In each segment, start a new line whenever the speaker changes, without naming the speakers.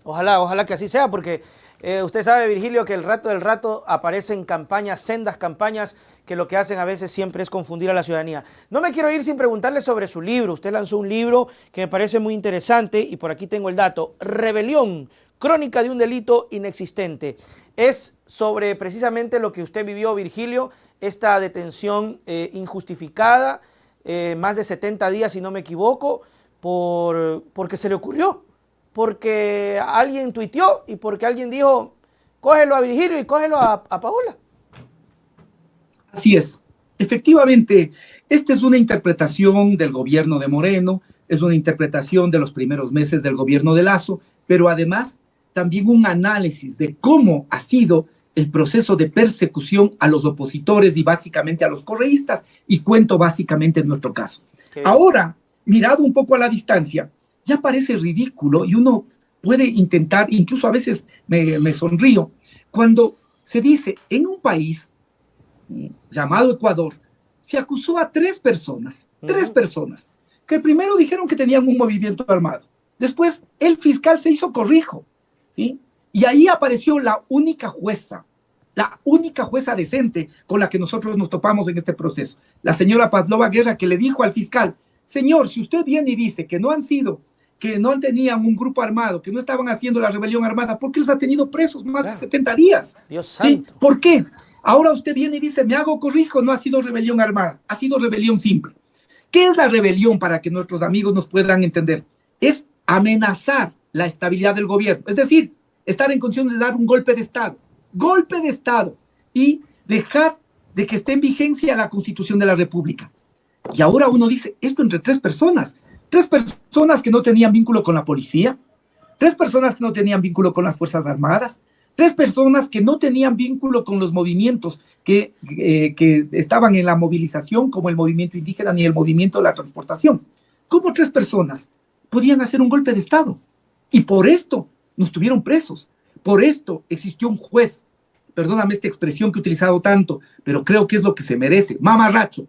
Ojalá, ojalá que así sea, porque usted sabe, Virgilio, que el rato del rato aparecen campañas, sendas campañas, que lo que hacen a veces siempre es confundir a la ciudadanía. No me quiero ir sin preguntarle sobre su libro. Usted lanzó un libro que me parece muy interesante y por aquí tengo el dato. Rebelión, crónica de un delito inexistente. Es sobre precisamente lo que usted vivió, Virgilio, esta detención injustificada, más de 70 días, si no me equivoco, porque se le ocurrió, porque alguien tuiteó y porque alguien dijo, cógelo a Virgilio y cógelo a Paola.
Así es. Efectivamente, esta es una interpretación del gobierno de Moreno, es una interpretación de los primeros meses del gobierno de Lasso, pero además también un análisis de cómo ha sido el proceso de persecución a los opositores y básicamente a los correístas, y cuento básicamente en nuestro caso. Ahora, mirado un poco a la distancia, ya parece ridículo y uno puede intentar, incluso a veces me sonrío, cuando se dice en un país llamado Ecuador, se acusó a tres personas, que primero dijeron que tenían un movimiento armado. Después el fiscal se hizo corrijo, ¿sí? Y ahí apareció la única jueza decente con la que nosotros nos topamos en este proceso, la señora Pavlova Guerra, que le dijo al fiscal, señor, si usted viene y dice que no tenían un grupo armado, que no estaban haciendo la rebelión armada, ¿por qué los ha tenido presos más de 70 días?
Dios
¿Sí?
santo.
¿Por qué? Ahora usted viene y dice, me hago corrijo, no ha sido rebelión armada, ha sido rebelión simple. ¿Qué es la rebelión para que nuestros amigos nos puedan entender? Es amenazar la estabilidad del gobierno, es decir, estar en condiciones de dar un golpe de Estado, y dejar de que esté en vigencia la Constitución de la República. Y ahora uno dice, esto entre tres personas que no tenían vínculo con la policía, tres personas que no tenían vínculo con las Fuerzas Armadas, tres personas que no tenían vínculo con los movimientos que estaban en la movilización, como el movimiento indígena ni el movimiento de la transportación. ¿Cómo tres personas podían hacer un golpe de Estado? Y por esto nos tuvieron presos. Por esto existió un juez, perdóname esta expresión que he utilizado tanto, pero creo que es lo que se merece, mamarracho,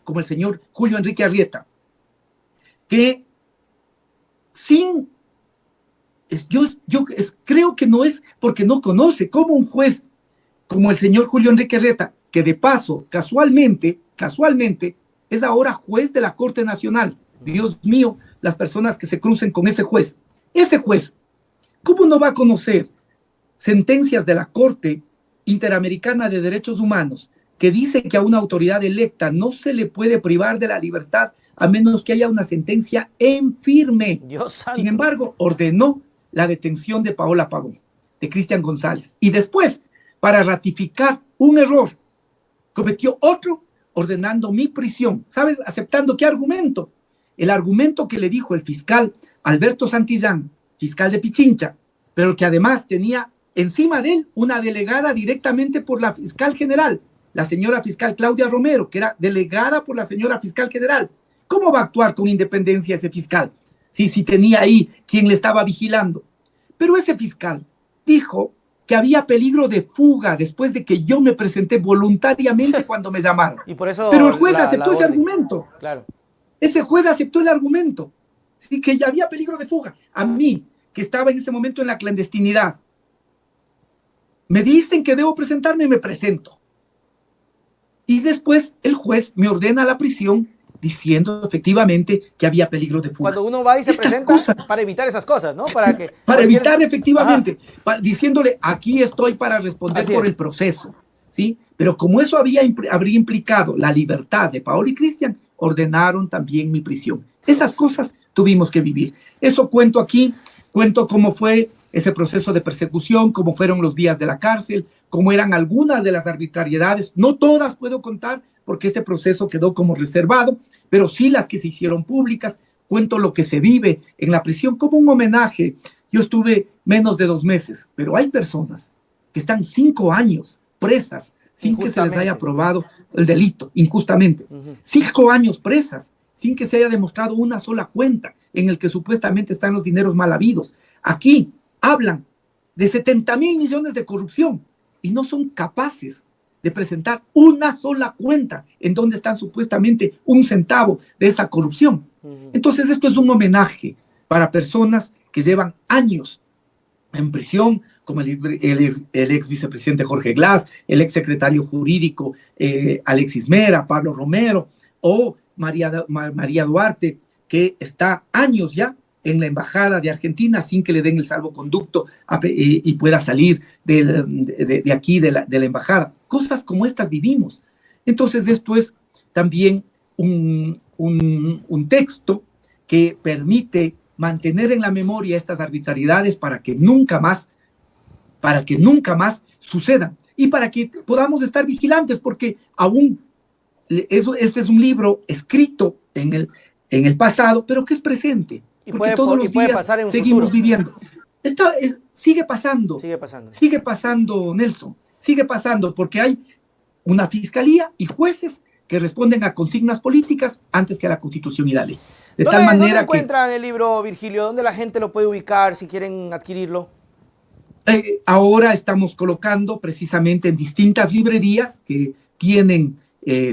como el señor Julio Enrique Arrieta, que sin... creo que no es porque no conoce cómo un juez como el señor Julio Enrique Arrieta, que de paso, casualmente, es ahora juez de la Corte Nacional. Dios mío, las personas que se crucen con ese juez. Ese juez, ¿cómo no va a conocer sentencias de la Corte Interamericana de Derechos Humanos que dice que a una autoridad electa no se le puede privar de la libertad a menos que haya una sentencia en firme?
Dios santo.
Sin embargo, ordenó la detención de Paola Pavón, de Cristian González. Y después, para ratificar un error, cometió otro ordenando mi prisión. ¿Sabes? ¿Aceptando qué argumento? El argumento que le dijo el fiscal Alberto Santillán, fiscal de Pichincha, pero que además tenía encima de él una delegada directamente por la fiscal general, la señora fiscal Claudia Romero, que era delegada por la señora fiscal general. ¿Cómo va a actuar con independencia ese fiscal? Si tenía ahí quien le estaba vigilando. Pero ese fiscal dijo que había peligro de fuga después de que yo me presenté voluntariamente cuando me llamaron.
Y por eso
pero el juez aceptó ese argumento.
Claro.
Ese juez aceptó el argumento, ¿sí? Que ya había peligro de fuga. A mí, que estaba en ese momento en la clandestinidad, me dicen que debo presentarme y me presento. Y después el juez me ordena la prisión diciendo efectivamente que había peligro de fuga.
Cuando uno va y se presenta para evitar esas cosas, ¿no?
Para evitar efectivamente, diciéndole, aquí estoy para responder por el proceso, ¿sí? Pero como eso habría implicado la libertad de Paola y Cristian, ordenaron también mi prisión. Esas cosas tuvimos que vivir. Eso cuento aquí, cuento cómo fue ese proceso de persecución, cómo fueron los días de la cárcel, cómo eran algunas de las arbitrariedades. No todas puedo contar porque este proceso quedó como reservado, pero sí las que se hicieron públicas. Cuento lo que se vive en la prisión como un homenaje. Yo estuve menos de 2 meses, pero hay personas que están 5 años presas sin que se les haya probado el delito, injustamente. 5 años presas sin que se haya demostrado una sola cuenta en el que supuestamente están los dineros mal habidos. Aquí hablan de 70,000 millones de corrupción y no son capaces de presentar una sola cuenta en donde están supuestamente un centavo de esa corrupción. Entonces esto es un homenaje para personas que llevan años en prisión, como el ex vicepresidente Jorge Glass, el ex secretario jurídico Alexis Mera, Pablo Romero, o María Duarte, que está años ya en la embajada de Argentina sin que le den el salvoconducto y pueda salir de aquí, de la embajada. Cosas como estas vivimos. Entonces esto es también un texto que permite mantener en la memoria estas arbitrariedades para que nunca más sucedan y para que podamos estar vigilantes, porque aún este es un libro escrito en el pasado, pero que es presente, porque todos los días seguimos viviendo. Sigue pasando, Nelson, sigue pasando, porque hay una fiscalía y jueces que responden a consignas políticas antes que a la Constitución y la ley.
De tal manera ¿dónde encuentran el libro, Virgilio? ¿Dónde la gente lo puede ubicar si quieren adquirirlo?
Ahora estamos colocando precisamente en distintas librerías que tienen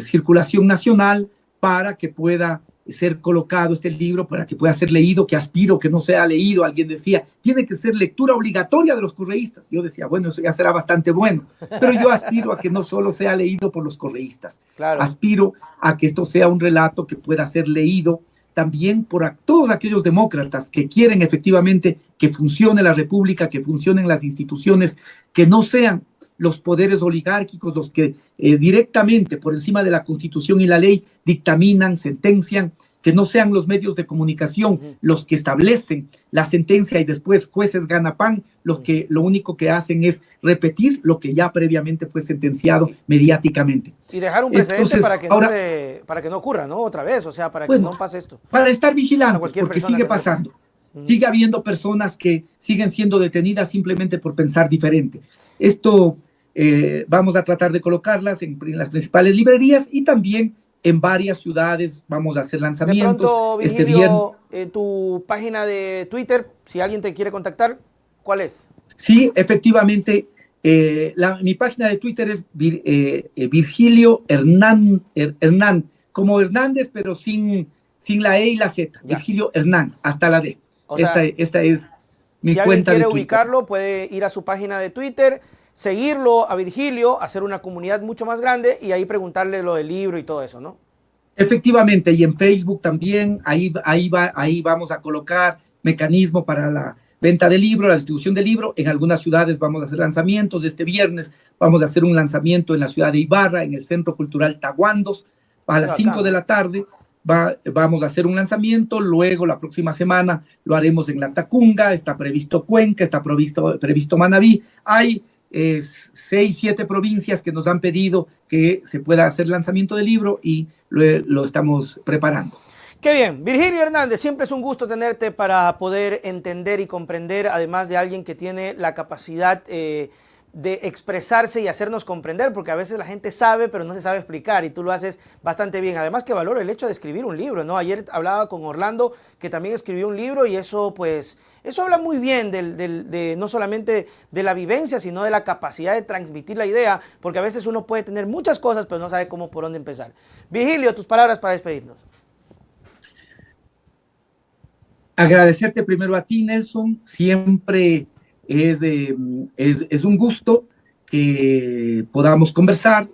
circulación nacional para que pueda ser colocado este libro, para que pueda ser leído, que aspiro que no sea leído. Alguien decía, tiene que ser lectura obligatoria de los correístas. Yo decía, bueno, eso ya será bastante bueno, pero yo aspiro a que no solo sea leído por los correístas. Claro. Aspiro a que esto sea un relato que pueda ser leído también por todos aquellos demócratas que quieren efectivamente que funcione la república, que funcionen las instituciones, que no sean los poderes oligárquicos los que directamente por encima de la Constitución y la ley dictaminan, sentencian, que no sean los medios de comunicación los que establecen la sentencia y después jueces ganapan, los que lo único que hacen es repetir lo que ya previamente fue sentenciado mediáticamente.
Y dejar un precedente. Entonces, para que no ocurra, ¿no? Otra vez, o sea, para que no pase esto.
Para estar vigilantes, porque sigue pasando. Sigue habiendo personas que siguen siendo detenidas simplemente por pensar diferente. Esto vamos a tratar de colocarlas en las principales librerías y también en varias ciudades vamos a hacer lanzamientos.
De pronto, Virgilio, tu página de Twitter, si alguien te quiere contactar, ¿cuál es?
Sí, efectivamente, mi página de Twitter es Virgilio Hernán, como Hernández, pero sin la E y la Z. Ya. Virgilio Hernán, hasta la D. O sea, esta es mi cuenta de Twitter. Si alguien quiere
ubicarlo, puede ir a su página de Twitter, seguirlo a Virgilio, hacer una comunidad mucho más grande y ahí preguntarle lo del libro y todo eso, ¿no?
Efectivamente, y en Facebook también, ahí vamos a colocar mecanismo para la venta de libro, la distribución de libro. En algunas ciudades vamos a hacer lanzamientos. Este viernes vamos a hacer un lanzamiento en la ciudad de Ibarra, en el Centro Cultural Taguandos, a las 5 de la tarde. Vamos a hacer un lanzamiento, luego la próxima semana lo haremos en La Tacunga, está previsto Cuenca, está previsto Manabí. Hay 6, 7 provincias que nos han pedido que se pueda hacer lanzamiento del libro y lo estamos preparando.
Qué bien. Virgilio Hernández, siempre es un gusto tenerte para poder entender y comprender, además de alguien que tiene la capacidad de expresarse y hacernos comprender, porque a veces la gente sabe, pero no se sabe explicar, y tú lo haces bastante bien. Además que valoro el hecho de escribir un libro, ¿no? Ayer hablaba con Orlando, que también escribió un libro, y eso, pues, eso habla muy bien no solamente de la vivencia, sino de la capacidad de transmitir la idea, porque a veces uno puede tener muchas cosas, pero no sabe por dónde empezar. Virgilio, tus palabras para despedirnos.
Agradecerte primero a ti, Nelson. Siempre es un gusto que podamos conversar.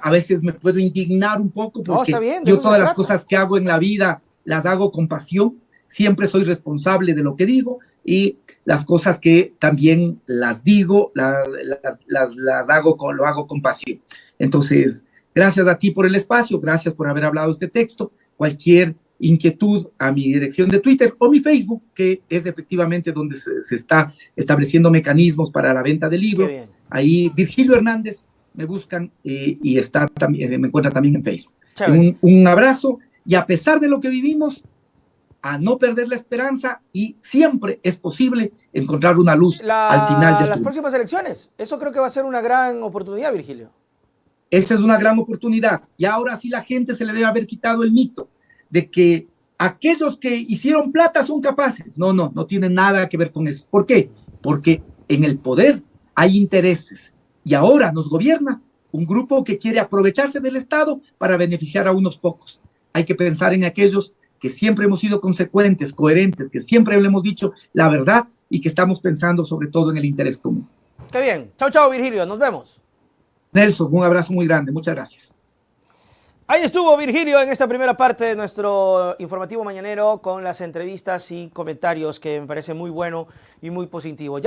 A veces me puedo indignar un poco porque yo todas las cosas que hago en la vida las hago con pasión. Siempre soy responsable de lo que digo y las cosas que también las digo, lo hago con pasión. Entonces, gracias a ti por el espacio, gracias por haber hablado este texto. Cualquier inquietud a mi dirección de Twitter o mi Facebook, que es efectivamente donde se está estableciendo mecanismos para la venta del libro. Ahí Virgilio Hernández me buscan y me encuentran también en Facebook. Un abrazo y a pesar de lo que vivimos, a no perder la esperanza y siempre es posible encontrar una luz al final de
las próximas elecciones. Eso creo que va a ser una gran oportunidad, Virgilio.
Esa es una gran oportunidad y ahora sí la gente se le debe haber quitado el mito de que aquellos que hicieron plata son capaces. No tiene nada que ver con eso. ¿Por qué? Porque en el poder hay intereses y ahora nos gobierna un grupo que quiere aprovecharse del Estado para beneficiar a unos pocos. Hay que pensar en aquellos que siempre hemos sido consecuentes, coherentes, que siempre le hemos dicho la verdad y que estamos pensando sobre todo en el interés común.
Qué bien. Chao, chao, Virgilio. Nos vemos.
Nelson, un abrazo muy grande. Muchas gracias.
Ahí estuvo Virgilio en esta primera parte de nuestro informativo mañanero con las entrevistas y comentarios que me parece muy bueno y muy positivo.